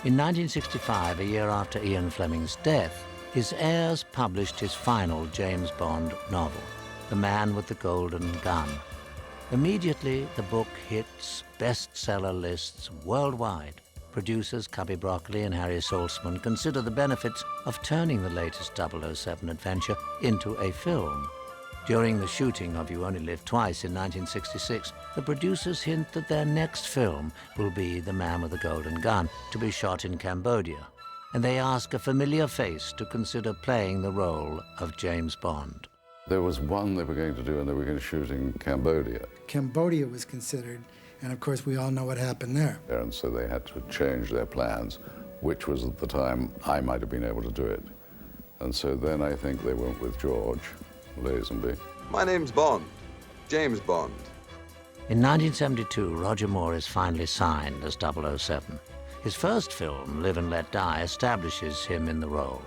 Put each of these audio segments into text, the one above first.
In 1965, a year after Ian Fleming's death, his heirs published his final James Bond novel, The Man with the Golden Gun. Immediately, the book hits bestseller lists worldwide. Producers Cubby Broccoli and Harry Saltzman consider the benefits of turning the latest 007 adventure into a film. During the shooting of You Only Live Twice in 1966, the producers hint that their next film will be The Man with the Golden Gun, to be shot in Cambodia. And they ask a familiar face to consider playing the role of James Bond. There was one they were going to do, and they were going to shoot in Cambodia. Cambodia was considered, and of course we all know what happened there. And so they had to change their plans, which was at the time I might have been able to do it. And so then I think they went with George Lazenby. My name's Bond, James Bond. In 1972, Roger Moore is finally signed as 007. His first film, Live and Let Die, establishes him in the role.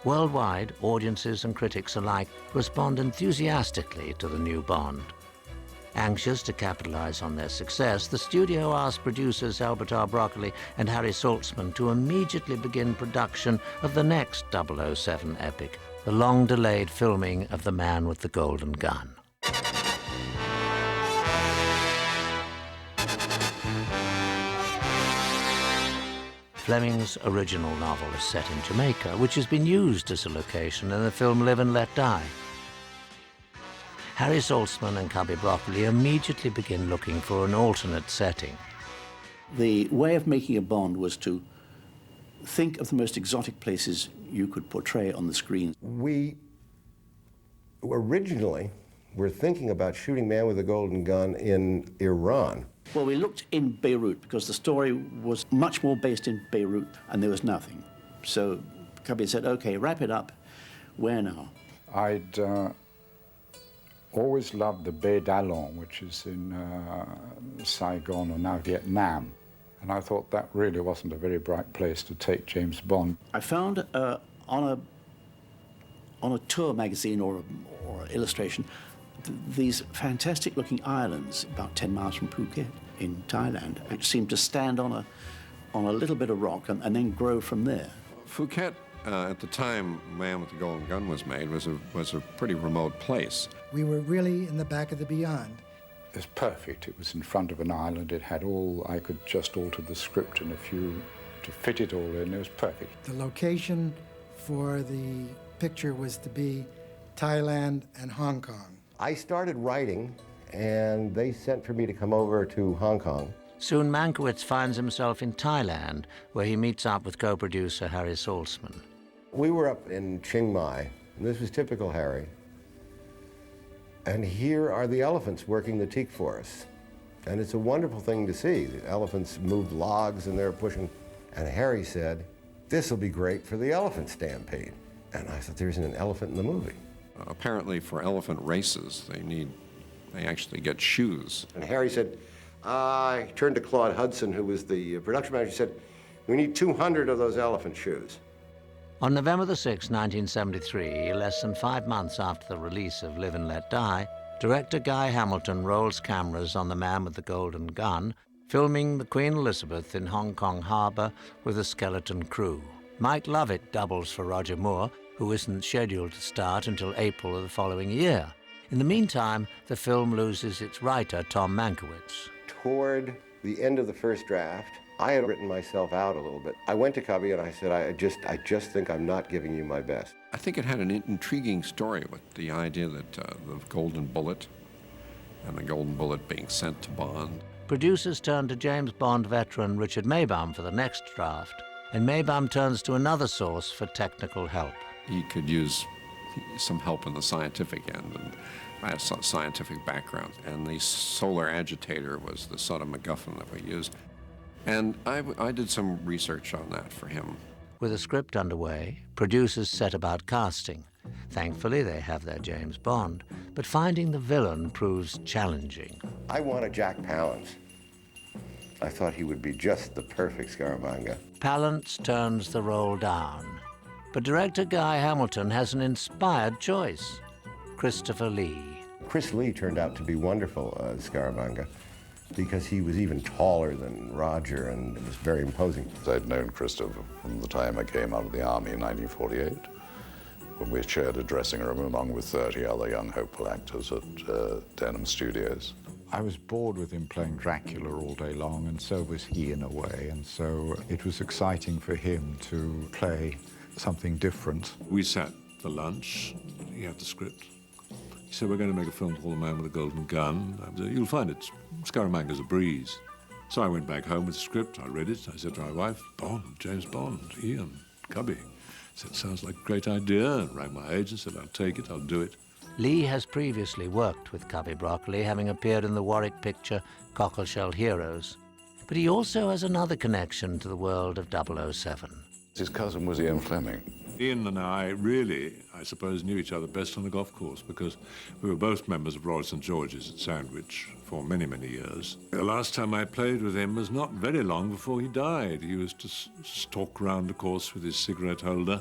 Worldwide, audiences and critics alike respond enthusiastically to the new Bond. Anxious to capitalize on their success, the studio asked producers Albert R. Broccoli and Harry Saltzman to immediately begin production of the next 007 epic, the long-delayed filming of The Man with the Golden Gun. Fleming's original novel is set in Jamaica, which has been used as a location in the film Live and Let Die. Harry Saltzman and Cubby Broccoli immediately begin looking for an alternate setting. The way of making a Bond was to think of the most exotic places you could portray on the screen. We originally were thinking about shooting Man with a Golden Gun in Iran. Well, we looked in Beirut because the story was much more based in Beirut and there was nothing. So Cubby said, okay, wrap it up. Where now? I'd always loved the Baie d'Alon, which is in Saigon or now Vietnam. And I thought that really wasn't a very bright place to take James Bond. I found on a tour magazine or illustration these fantastic-looking islands about 10 miles from Phuket in Thailand, which seemed to stand on a little bit of rock and then grow from there. Phuket, at the time Man with the Golden Gun was made, was a pretty remote place. We were really in the back of the beyond. It was perfect. It was in front of an island. It had all, I could just alter the script and to fit it all in. It was perfect. The location for the picture was to be Thailand and Hong Kong. I started writing, and they sent for me to come over to Hong Kong. Soon Mankiewicz finds himself in Thailand, where he meets up with co-producer Harry Saltzman. We were up in Chiang Mai, and this was typical Harry. And here are the elephants working the teak for us. And it's a wonderful thing to see. The elephants moved logs, and they're pushing. And Harry said, this will be great for the elephant stampede. And I thought, there isn't an elephant in the movie. Apparently for elephant races, they actually get shoes. And Harry said, I turned to Claude Hudson, who was the production manager, said, we need 200 of those elephant shoes. On November the 6th, 1973, less than 5 months after the release of Live and Let Die, director Guy Hamilton rolls cameras on The Man with the Golden Gun, filming the Queen Elizabeth in Hong Kong Harbour with a skeleton crew. Mike Lovett doubles for Roger Moore, who isn't scheduled to start until April of the following year. In the meantime, the film loses its writer, Tom Mankiewicz. Toward the end of the first draft, I had written myself out a little bit. I went to Cubby and I said, I just think I'm not giving you my best. I think it had an intriguing story with the idea that the golden bullet and the golden bullet being sent to Bond. Producers turn to James Bond veteran Richard Maibaum for the next draft, and Maibaum turns to another source for technical help. He could use some help in the scientific end, and I have some scientific background. And the solar agitator was the sort of MacGuffin that we used. And I did some research on that for him. With a script underway, producers set about casting. Thankfully, they have their James Bond, but finding the villain proves challenging. I wanted Jack Palance. I thought he would be just the perfect Scaramanga. Palance turns the role down. But director Guy Hamilton has an inspired choice, Christopher Lee. Chris Lee turned out to be wonderful as Scaramanga. because he was even taller than Roger and it was very imposing. I'd known Christopher from the time I came out of the army in 1948, when we shared a dressing room along with 30 other young hopeful actors at Denham Studios. I was bored with him playing Dracula all day long, and so was he in a way, and so it was exciting for him to play something different. We sat for lunch. He had the script. He said, we're going to make a film called The Man with a Golden Gun. I said, you'll find it. Scaramanga's a breeze. So I went back home with the script. I read it. I said to my wife, Bond, James Bond, Ian, Cubby. I said, sounds like a great idea. And rang my agent, said, I'll take it, I'll do it. Lee has previously worked with Cubby Broccoli, having appeared in the Warwick picture Cockleshell Heroes. But he also has another connection to the world of 007. His cousin was Ian Fleming. Ian and I really, I suppose, knew each other best on the golf course because we were both members of Royal St. George's at Sandwich for many, many years. The last time I played with him was not very long before he died. He used to stalk around the course with his cigarette holder.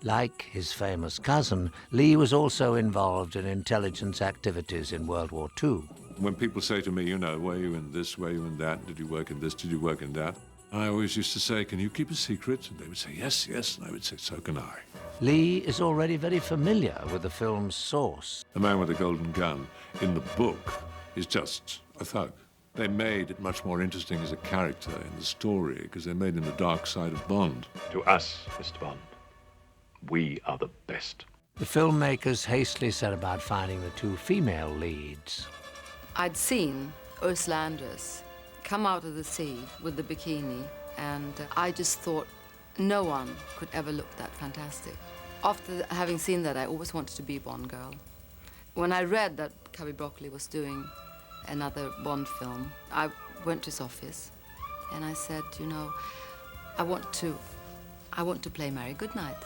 Like his famous cousin, Lee was also involved in intelligence activities in World War II. When people say to me, you know, were you in this, were you in that, did you work in this, did you work in that? I always used to say, can you keep a secret? And they would say, yes, yes, and I would say, so can I. Lee is already very familiar with the film's source. The Man with a Golden Gun in the book is just a thug. They made it much more interesting as a character in the story because they made him the dark side of Bond. To us, Mr. Bond, we are the best. The filmmakers hastily set about finding the two female leads. I'd seen Ursula Andress come out of the sea with the bikini, and I just thought no one could ever look that fantastic. After having seen that, I always wanted to be a Bond girl. When I read that Cubby Broccoli was doing another Bond film, I went to his office and I said, you know, I want to play Mary Goodnight.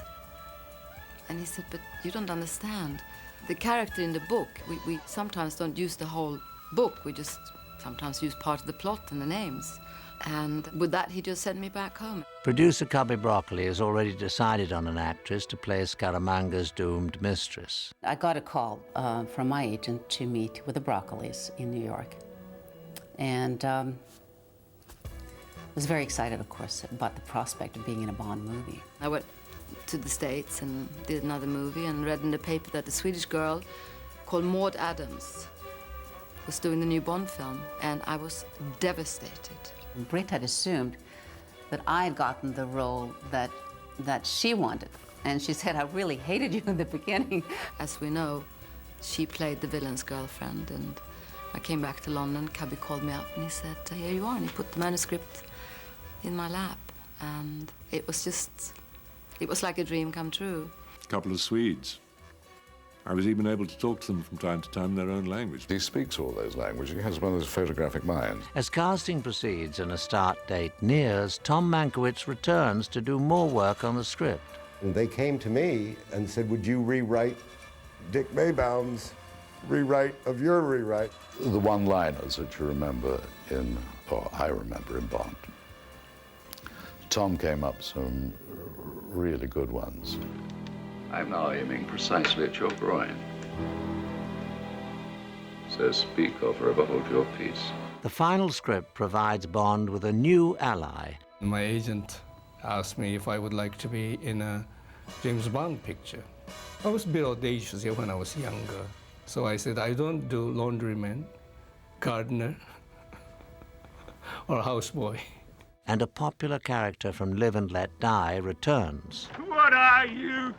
And he said, but you don't understand. The character in the book, we sometimes don't use the whole book. We just sometimes use part of the plot and the names. And with that, he just sent me back home. Producer Cubby Broccoli has already decided on an actress to play Scaramanga's doomed mistress. I got a call from my agent to meet with the Broccolis in New York. And was very excited, of course, about the prospect of being in a Bond movie. I went to the States and did another movie and read in the paper that a Swedish girl called Maud Adams was doing the new Bond film, and I was devastated. Britt had assumed that I had gotten the role that she wanted. And she said, I really hated you in the beginning. As we know, she played the villain's girlfriend, and I came back to London. Cubby called me up and he said, here you are, and he put the manuscript in my lap. And it was like a dream come true. A couple of Swedes. I was even able to talk to them from time to time in their own language. He speaks all those languages. He has one of those photographic minds. As casting proceeds and a start date nears, Tom Mankiewicz returns to do more work on the script. And they came to me and said, would you rewrite Dick Maibaum's rewrite of your rewrite? The one-liners that you remember in, or I remember in Bond. Tom came up with some really good ones. I'm now aiming precisely at your groin. So speak or forever hold your peace. The final script provides Bond with a new ally. My agent asked me if I would like to be in a James Bond picture. I was a bit audacious when I was younger. So I said, I don't do laundryman, gardener, or houseboy. And a popular character from Live and Let Die returns. What are you?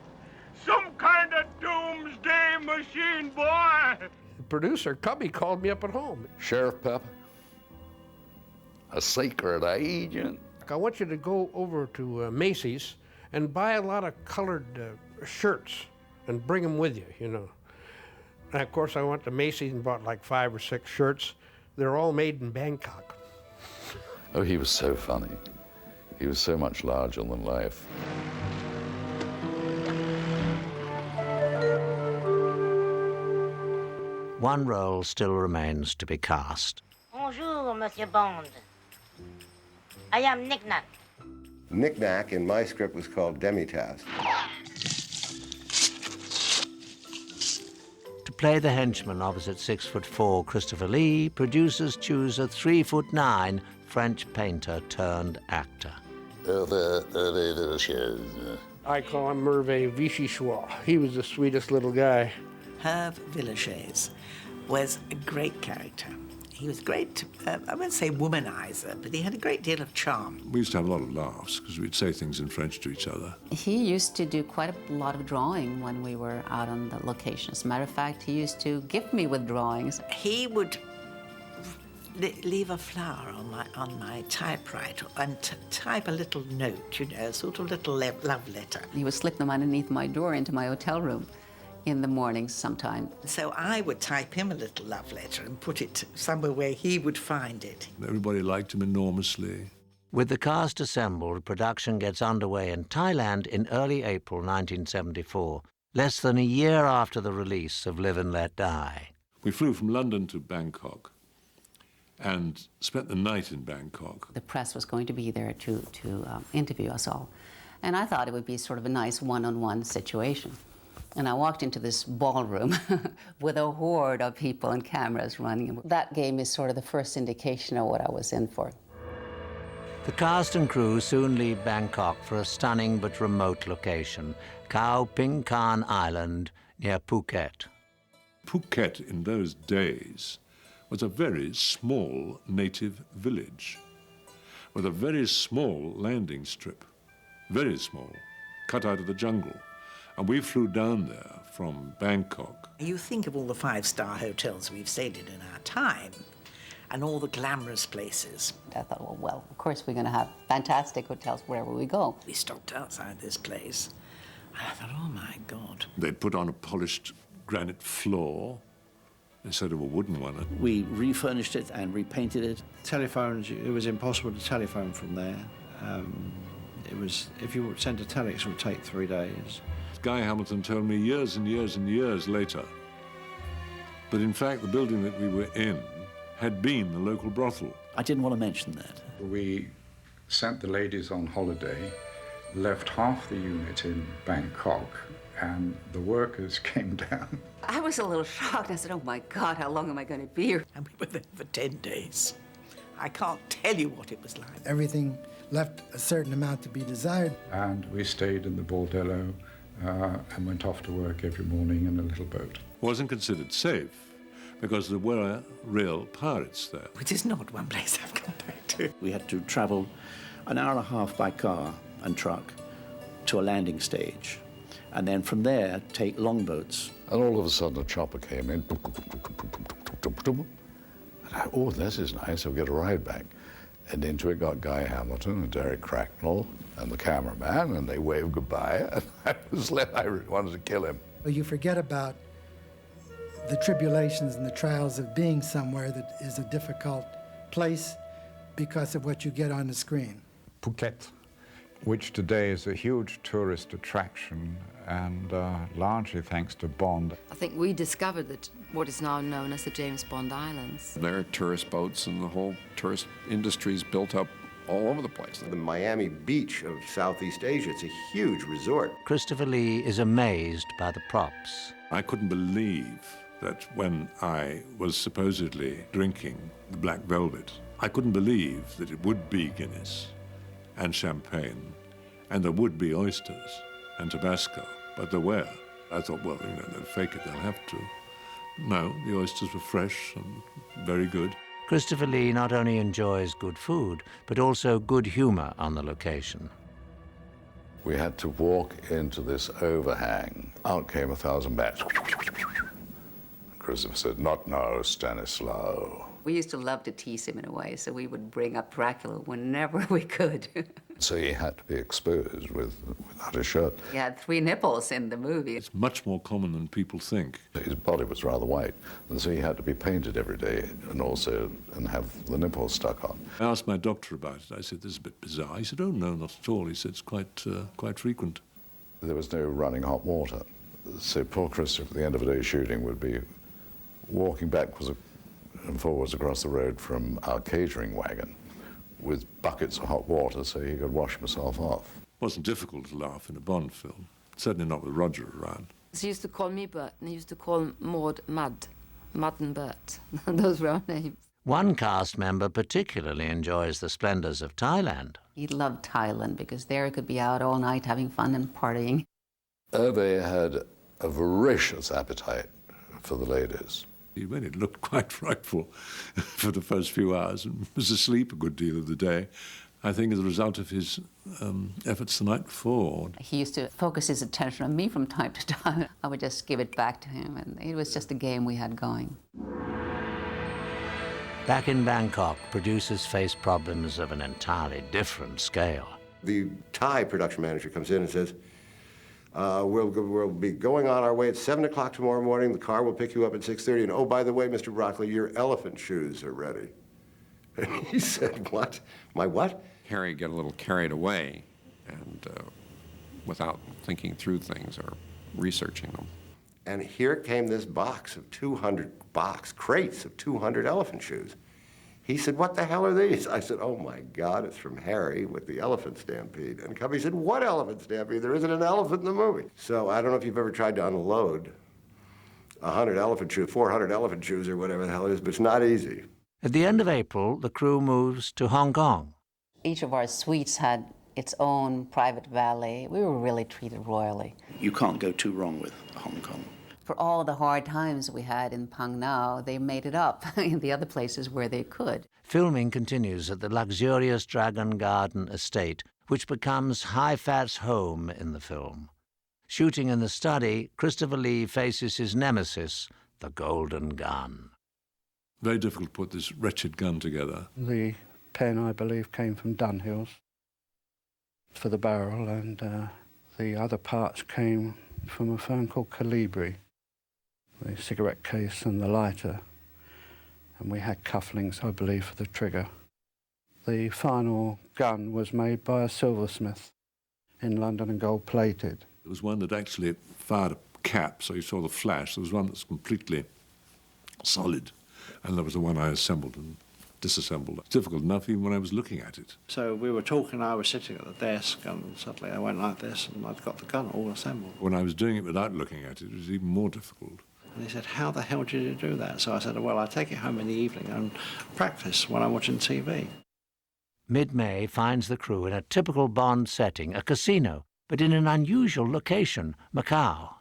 Some kind of doomsday machine, boy! The producer, Cubby, called me up at home. Sheriff Pepper, a secret agent. I want you to go over to Macy's and buy a lot of colored shirts and bring them with you, you know. And of course, I went to Macy's and bought like 5 or 6 shirts. They're all made in Bangkok. Oh, he was so funny. He was so much larger than life. One role still remains to be cast. Bonjour, Monsieur Bond. I am Knick-Knack. Knick-Knack in my script was called Demitasse. To play the henchman opposite 6'4" Christopher Lee, producers choose a 3'9" French painter turned actor. I call him Merve Vichyssois. He was the sweetest little guy. Hervé Villechaize was a great character. He was great, I won't say womanizer, but he had a great deal of charm. We used to have a lot of laughs because we'd say things in French to each other. He used to do quite a lot of drawing when we were out on the location. As a matter of fact, he used to gift me with drawings. He would leave a flower on my typewriter and type a little note, you know, a sort of little love letter. He would slip them underneath my door into my hotel room in the mornings sometime. So I would type him a little love letter and put it somewhere where he would find it. Everybody liked him enormously. With the cast assembled, production gets underway in Thailand in early April 1974, less than a year after the release of Live and Let Die. We flew from London to Bangkok and spent the night in Bangkok. The press was going to be there to interview us all. And I thought it would be sort of a nice one-on-one situation. And I walked into this ballroom with a horde of people and cameras running. That gave me sort of the first indication of what I was in for. The cast and crew soon leave Bangkok for a stunning but remote location, Khao Ping Khan Island near Phuket. Phuket in those days was a very small native village with a very small landing strip, very small, cut out of the jungle. And we flew down there from Bangkok. You think of all the five-star hotels we've stayed in our time and all the glamorous places. I thought, well, of course we're going to have fantastic hotels wherever we go. We stopped outside this place. And I thought, oh, my God. They'd put on a polished granite floor instead of a wooden one. We refurnished it and repainted it. Telephones, it was impossible to telephone from there. If you sent a telex, it would take 3 days. Guy Hamilton told me years and years and years later that, in fact, the building that we were in had been the local brothel. I didn't want to mention that. We sent the ladies on holiday, left half the unit in Bangkok, and the workers came down. I was a little shocked. I said, oh, my God, how long am I going to be here? And we were there for 10 days. I can't tell you what it was like. Everything left a certain amount to be desired. And we stayed in the bordello and went off to work every morning in a little boat. Wasn't considered safe because there were real pirates there. Which is not one place I've gone back to. We had to travel an hour and a half by car and truck to a landing stage, and then from there take longboats. And all of a sudden a chopper came in. And oh, this is nice, I'll get a ride back. And into it got Guy Hamilton and Derek Cracknell and the cameraman, and they waved goodbye, and I really wanted to kill him. Well, you forget about the tribulations and the trials of being somewhere that is a difficult place because of what you get on the screen. Phuket, which today is a huge tourist attraction, and largely thanks to Bond. I think we discovered that what is now known as the James Bond Islands. There are tourist boats, and the whole tourist industry is built up all over the place. The Miami Beach of Southeast Asia, it's a huge resort. Christopher Lee is amazed by the props. I couldn't believe that when I was supposedly drinking the black velvet, I couldn't believe that it would be Guinness and champagne, and there would be oysters and Tabasco, but there were. I thought, well, you know, they'll fake it, they'll have to. No, the oysters were fresh and very good. Christopher Lee not only enjoys good food, but also good humor on the location. We had to walk into this overhang. Out came 1,000 bats. Christopher said, "Not now, Stanislaw." We used to love to tease him in a way, so we would bring up Dracula whenever we could. So he had to be exposed without a shirt. He had 3 nipples in the movie. It's much more common than people think. His body was rather white, and so he had to be painted every day and have the nipples stuck on. I asked my doctor about it. I said, this is a bit bizarre. He said, oh, no, not at all. He said, it's quite frequent. There was no running hot water. So poor Christopher, at the end of a day shooting, would be walking backwards and forwards across the road from our catering wagon with buckets of hot water so he could wash himself off. It wasn't difficult to laugh in a Bond film, certainly not with Roger around. She used to call me Bert, and he used to call Maud Mud and Bert. Those were our names. One cast member particularly enjoys the splendors of Thailand. He loved Thailand because there he could be out all night having fun and partying. Hervé had a voracious appetite for the ladies. He made it look quite frightful for the first few hours and was asleep a good deal of the day, I think as a result of his efforts the night before. He used to focus his attention on me from time to time. I would just give it back to him, and it was just a game we had going. Back in Bangkok, producers face problems of an entirely different scale. The Thai production manager comes in and says, we'll be going on our way at 7 o'clock tomorrow morning. The car will pick you up at 6:30. And oh, by the way, Mr. Broccoli, your elephant shoes are ready. And he said, what? My what? Harry got a little carried away and without thinking through things or researching them. And here came this box of crates of 200 elephant shoes. He said, what the hell are these? I said, oh my God, it's from Harry with the elephant stampede. And Cubby said, what elephant stampede? There isn't an elephant in the movie. So I don't know if you've ever tried to unload 100 elephant shoes, 400 elephant shoes or whatever the hell it is, but it's not easy. At the end of April, the crew moves to Hong Kong. Each of our suites had its own private valet. We were really treated royally. You can't go too wrong with Hong Kong. For all the hard times we had in Phang now, they made it up in the other places where they could. Filming continues at the luxurious Dragon Garden estate, which becomes Hai-Fat's home in the film. Shooting in the study, Christopher Lee faces his nemesis, the golden gun. Very difficult to put this wretched gun together. The pen, I believe, came from Dunhill's for the barrel, and the other parts came from a firm called Calibri, the cigarette case and the lighter, and we had cufflinks, I believe, for the trigger. The final gun was made by a silversmith in London and gold-plated. There was one that actually fired a cap, so you saw the flash. There was one that's completely solid, and there was the one I assembled and disassembled. It's difficult enough even when I was looking at it. So we were talking, I was sitting at the desk, and suddenly I went like this, and I'd got the gun all assembled. When I was doing it without looking at it, it was even more difficult. And he said, how the hell did you do that? So I said, well, I take it home in the evening and practice when I'm watching TV. Mid-May finds the crew in a typical Bond setting, a casino, but in an unusual location, Macau.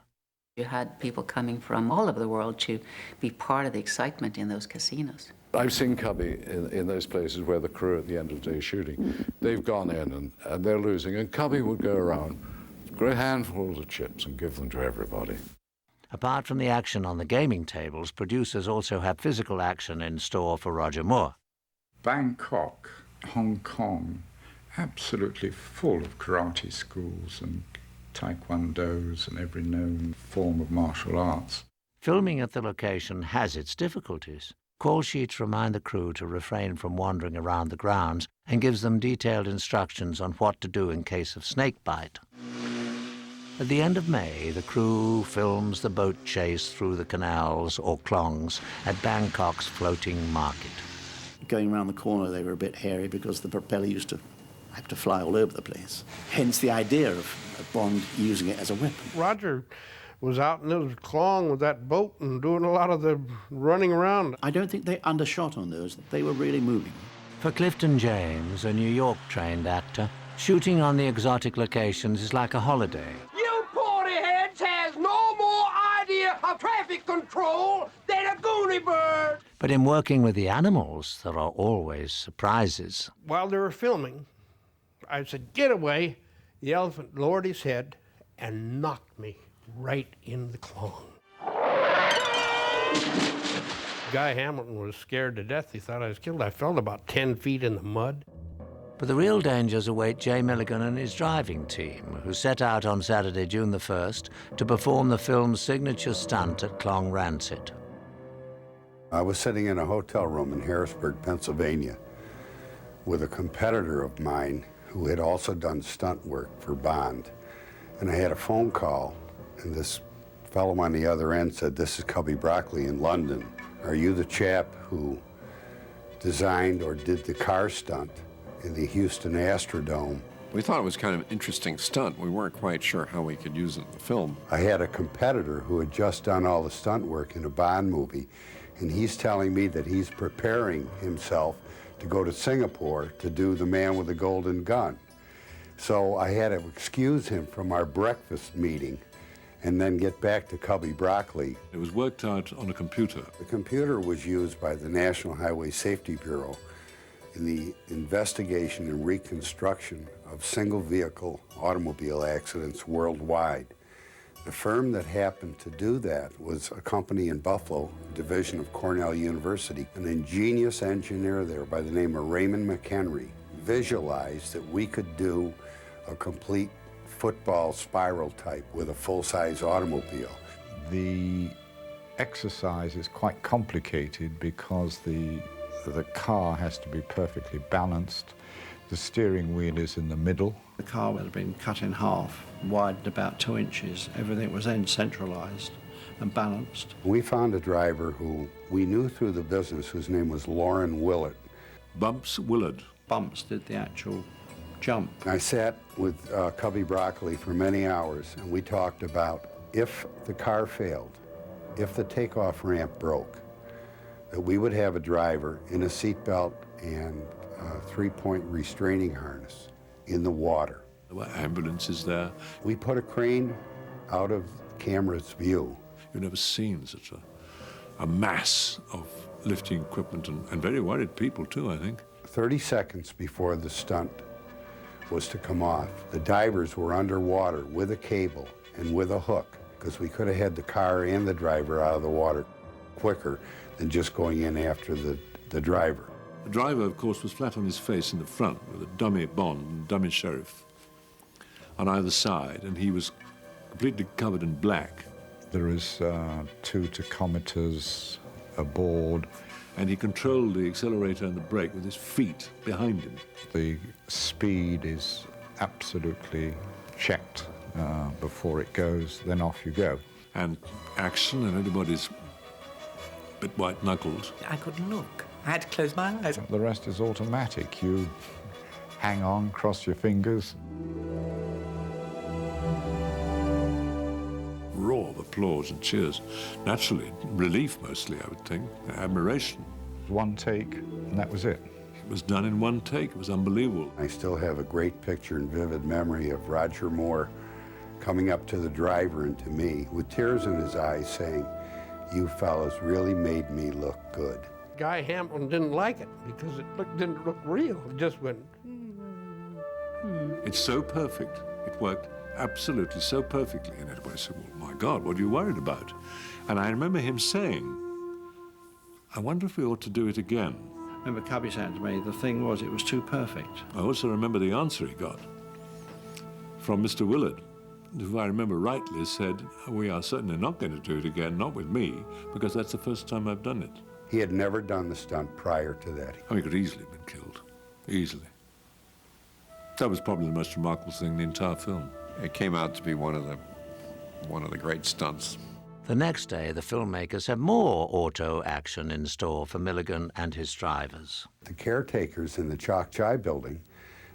You had people coming from all over the world to be part of the excitement in those casinos. I've seen Cubby in those places where the crew at the end of the day shooting, they've gone in and they're losing, and Cubby would go around, great handfuls of chips and give them to everybody. Apart from the action on the gaming tables, producers also have physical action in store for Roger Moore. Bangkok, Hong Kong, absolutely full of karate schools and taekwondos and every known form of martial arts. Filming at the location has its difficulties. Call sheets remind the crew to refrain from wandering around the grounds and gives them detailed instructions on what to do in case of snake bite. At the end of May, the crew films the boat chase through the canals or klongs at Bangkok's floating market. Going around the corner, they were a bit hairy because the propeller used to have to fly all over the place. Hence the idea of Bond using it as a weapon. Roger was out in his klong with that boat and doing a lot of the running around. I don't think they undershot on those. They were really moving. For Clifton James, a New York-trained actor, shooting on the exotic locations is like a holiday. You porty heads has no more idea of traffic control than a goonie bird. But in working with the animals, there are always surprises. While they were filming, I said, get away. The elephant lowered his head and knocked me right in the klong. Guy Hamilton was scared to death. He thought I was killed. I fell about 10 feet in the mud. But the real dangers await Jay Milligan and his driving team, who set out on Saturday, June the 1st, to perform the film's signature stunt at Klong Rancid. I was sitting in a hotel room in Harrisburg, Pennsylvania, with a competitor of mine who had also done stunt work for Bond. And I had a phone call, and this fellow on the other end said, "This is Cubby Broccoli in London. Are you the chap who designed or did the car stunt in the Houston Astrodome We thought it was kind of an interesting stunt. We weren't quite sure how we could use it in the film. I had a competitor who had just done all the stunt work in a Bond movie, and he's telling me that he's preparing himself to go to Singapore to do The Man with the Golden Gun. So I had to excuse him from our breakfast meeting and then get back to Cubby Broccoli. It was worked out on a computer. The computer was used by the National Highway Safety Bureau in the investigation and reconstruction of single-vehicle automobile accidents worldwide. The firm that happened to do that was a company in Buffalo, division of Cornell University. An ingenious engineer there by the name of Raymond McHenry visualized that we could do a complete football spiral type with a full-size automobile. The exercise is quite complicated because the car has to be perfectly balanced. The steering wheel is in the middle. The car would have been cut in half, widened about 2 inches. Everything was then centralized and balanced. We found a driver who we knew through the business whose name was Lauren Willett. Bumps Willard. Bumps did the actual jump. I sat with Cubby Broccoli for many hours, and we talked about if the car failed, if the takeoff ramp broke, that we would have a driver in a seatbelt and a three-point restraining harness in the water. There were ambulances there. We put a crane out of camera's view. You've never seen such a mass of lifting equipment and very worried people too, I think. 30 seconds before the stunt was to come off, the divers were underwater with a cable and with a hook, because we could have had the car and the driver out of the water quicker than just going in after the driver. The driver, of course, was flat on his face in the front with a dummy Bond and dummy sheriff on either side, and he was completely covered in black. There is 2 tachometers aboard. And he controlled the accelerator and the brake with his feet behind him. The speed is absolutely checked before it goes, then off you go. And action, and everybody's a bit white-knuckled. I couldn't look. I had to close my eyes. The rest is automatic. You hang on, cross your fingers. Roar of applause and cheers. Naturally, relief mostly, I would think, admiration. One take, and that was it. It was done in one take. It was unbelievable. I still have a great picture and vivid memory of Roger Moore coming up to the driver and to me with tears in his eyes saying, "You fellas really made me look good." Guy Hamilton didn't like it because it didn't look real. It just went... It's so perfect. It worked absolutely so perfectly. And everybody said, well, my God, what are you worried about? And I remember him saying, I wonder if we ought to do it again. I remember Cubby saying to me, the thing was, it was too perfect. I also remember the answer he got from Mr. Willard, who I remember rightly said, we are certainly not going to do it again, not with me, because that's the first time I've done it. He had never done the stunt prior to that. Oh, he could easily have been killed. Easily. That was probably the most remarkable thing in the entire film. It came out to be one of the great stunts. The next day, the filmmakers had more auto action in store for Milligan and his drivers. The caretakers in the Chok Chai building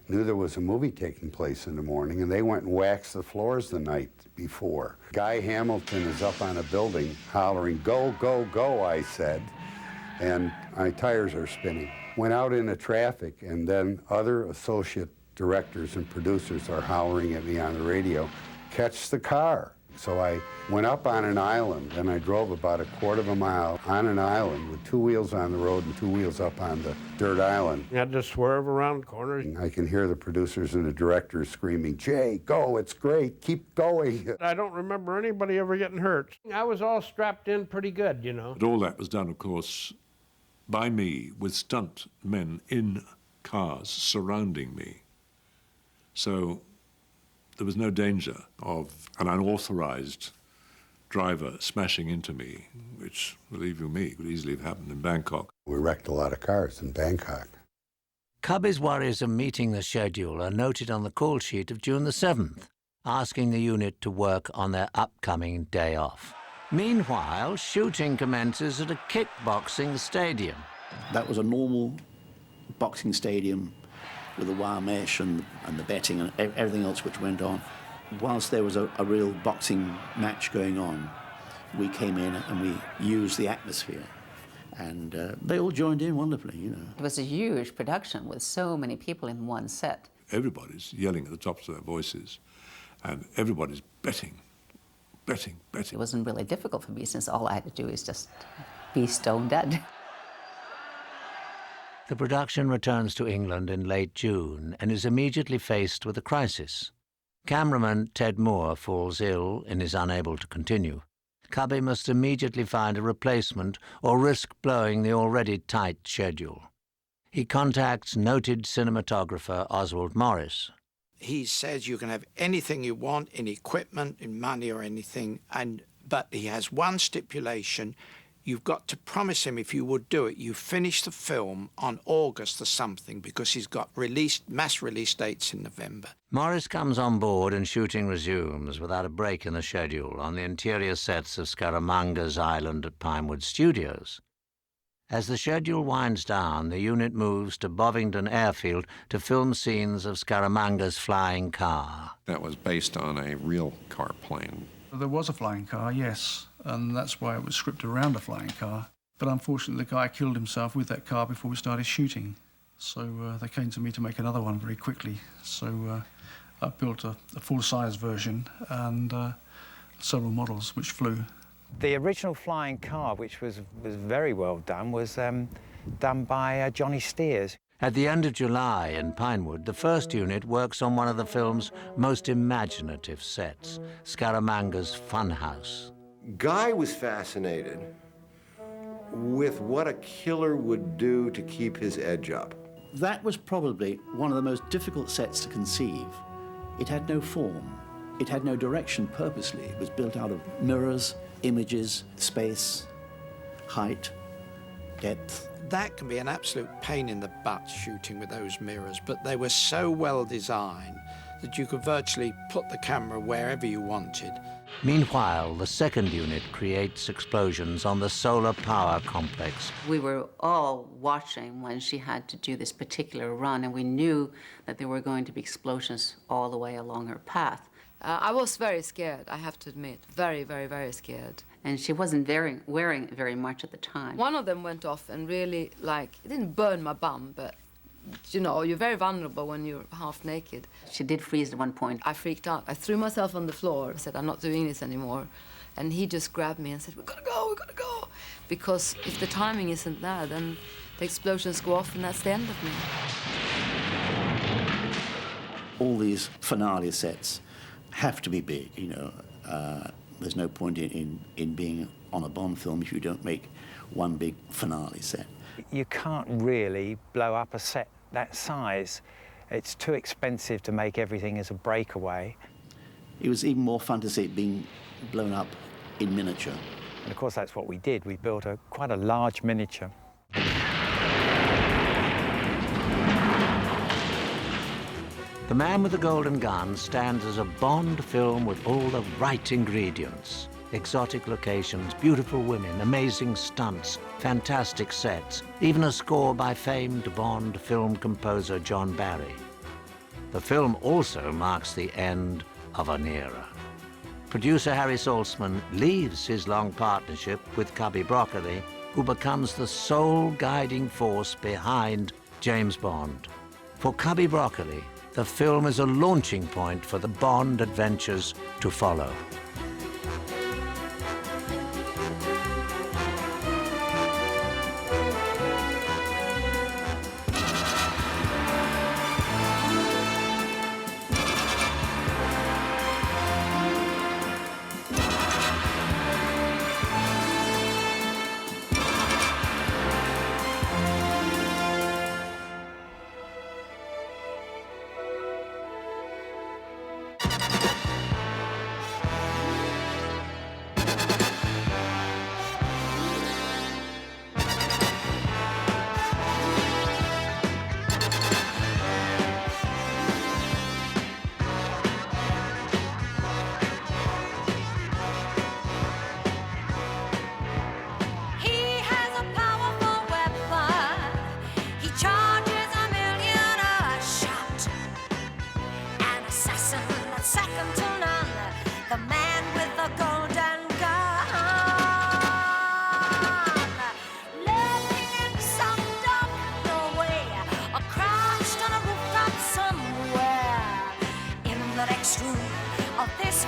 knew there was a movie taking place in the morning, and they went and waxed the floors the night before. Guy Hamilton is up on a building hollering, "Go, go, go," I said, and my tires are spinning. Went out into traffic, and then other associate directors and producers are hollering at me on the radio, "Catch the car." So I went up on an island, and I drove about a quarter of a mile on an island with 2 wheels on the road and 2 wheels up on the dirt island. You had to swerve around corners. I can hear the producers and the directors screaming, "Jay, go, it's great, keep going." I don't remember anybody ever getting hurt. I was all strapped in pretty good, you know. But all that was done, of course, by me, with stunt men in cars surrounding me. So there was no danger of an unauthorized driver smashing into me, which, believe you me, could easily have happened in Bangkok. We wrecked a lot of cars in Bangkok. Cubby's worries of meeting the schedule are noted on the call sheet of June the 7th, asking the unit to work on their upcoming day off. Meanwhile, shooting commences at a kickboxing stadium. That was a normal boxing stadium with the wire mesh and the betting and everything else which went on. Whilst there was a real boxing match going on, we came in and we used the atmosphere. And they all joined in wonderfully, you know. It was a huge production with so many people in one set. Everybody's yelling at the tops of their voices, and everybody's betting. It wasn't really difficult for me, since all I had to do is just be stone dead. The production returns to England in late June and is immediately faced with a crisis. Cameraman Ted Moore falls ill and is unable to continue. Cubby must immediately find a replacement or risk blowing the already tight schedule. He contacts noted cinematographer Oswald Morris. He says you can have anything you want in equipment, in money or anything, but he has one stipulation. You've got to promise him, if you would do it, you finish the film on August or something, because he's got mass release dates in November. Morris comes on board and shooting resumes without a break in the schedule on the interior sets of Scaramanga's island at Pinewood Studios. As the schedule winds down, the unit moves to Bovingdon Airfield to film scenes of Scaramanga's flying car. That was based on a real car plane. There was a flying car, yes, and that's why it was scripted around a flying car. But unfortunately, the guy killed himself with that car before we started shooting. So they came to me to make another one very quickly. So I built a full-size version and several models which flew. The original flying car, which was very well done, was done by Johnny Steers. At the end of July in Pinewood, the first unit works on one of the film's most imaginative sets, Scaramanga's funhouse. Guy was fascinated with what a killer would do to keep his edge up. That was probably one of the most difficult sets to conceive. It had no form. It had no direction purposely. It was built out of mirrors, images, space, height, depth. That can be an absolute pain in the butt shooting with those mirrors, but they were so well designed that you could virtually put the camera wherever you wanted. Meanwhile, the second unit creates explosions on the solar power complex. We were all watching when she had to do this particular run, and we knew that there were going to be explosions all the way along her path. I was very scared, I have to admit. Very, very, very scared. And she wasn't wearing very much at the time. One of them went off and really, it didn't burn my bum, but, you know, you're very vulnerable when you're half naked. She did freeze at one point. I freaked out. I threw myself on the floor. I said, I'm not doing this anymore. And he just grabbed me and said, we've got to go. Because if the timing isn't there, then the explosions go off and that's the end of me. All these finale sets have to be big, you know. There's no point in being on a Bond film if you don't make one big finale set. You can't really blow up a set that size. It's too expensive to make everything as a breakaway. It was even more fun to see it being blown up in miniature. And of course that's what we did. We built quite a large miniature. The Man with the Golden Gun stands as a Bond film with all the right ingredients. Exotic locations, beautiful women, amazing stunts, fantastic sets, even a score by famed Bond film composer John Barry. The film also marks the end of an era. Producer Harry Saltzman leaves his long partnership with Cubby Broccoli, who becomes the sole guiding force behind James Bond. For Cubby Broccoli, the film is a launching point for the Bond adventures to follow. this